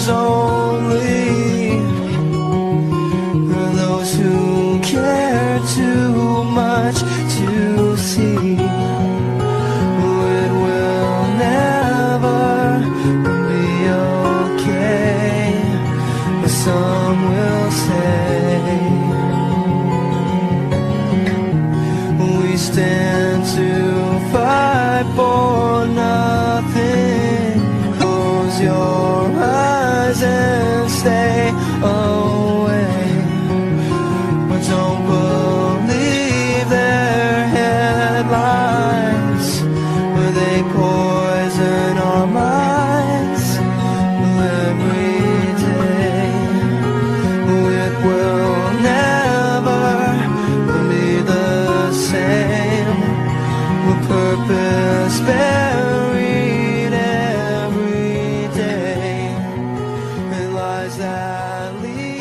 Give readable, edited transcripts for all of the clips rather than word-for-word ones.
there's only those who care too much to see. It will never be okay, but some will say. We stand to fight for nothing. Close your eyes and stay away. But don't believe their headlines, where they poison our minds every day. It will never be the same. With purpose buried every day, and lies that lead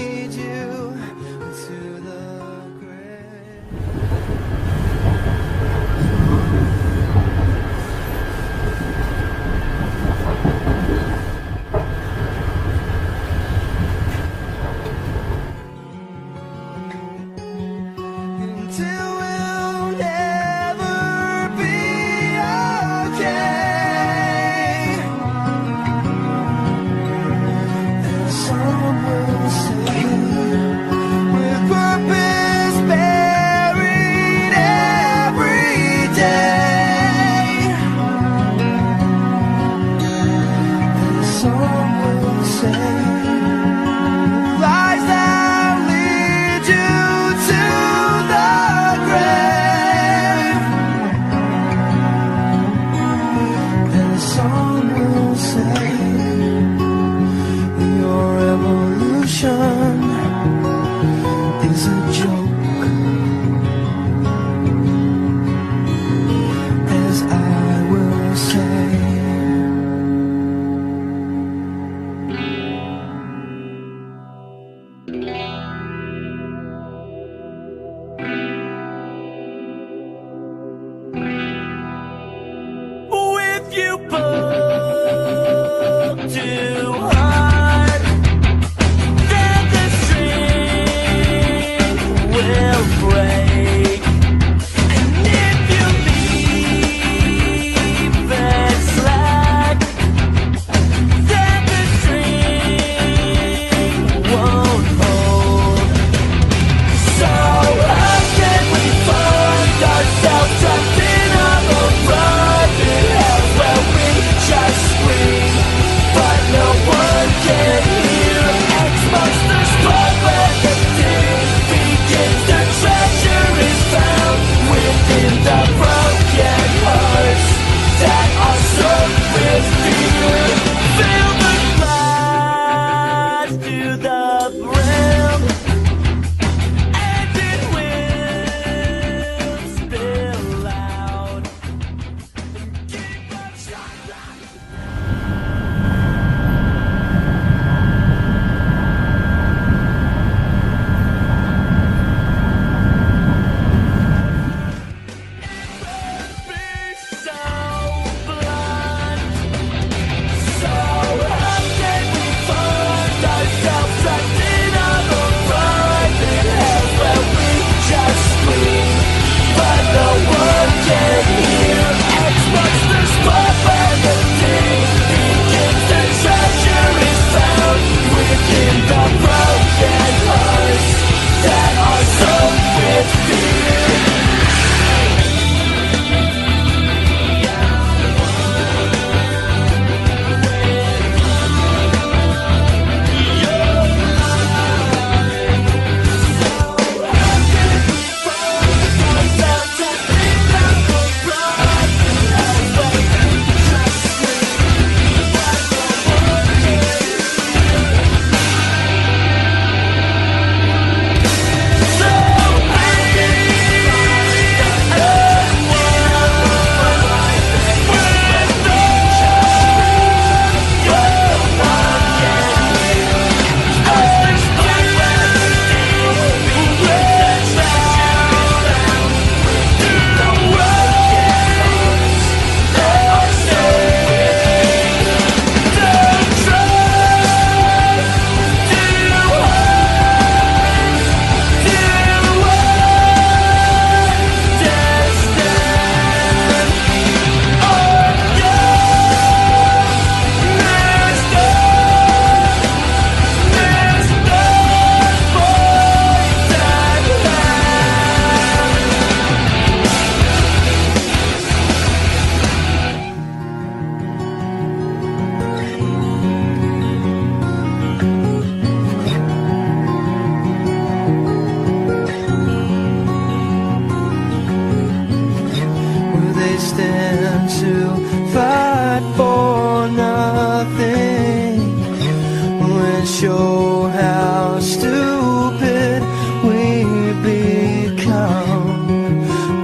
and show how stupid we become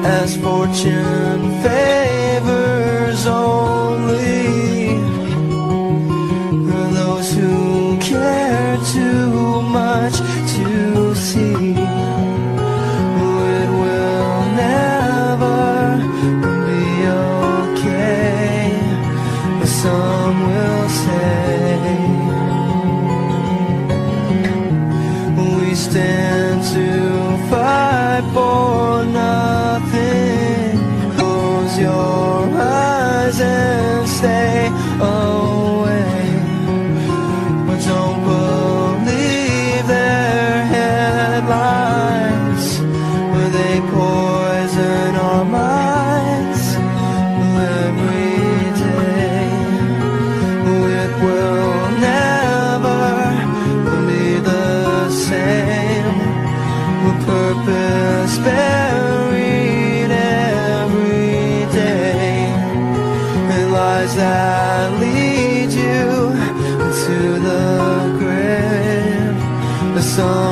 as fortune favors only those who care too much to see it will never be okay. Some will say we stand to fight for nothing. Close your eyes and stay away, but don't believe their headlines, where they poison our minds every day. It will never be the same. With purpose buried every day, and lies that lead you to the grave. The sun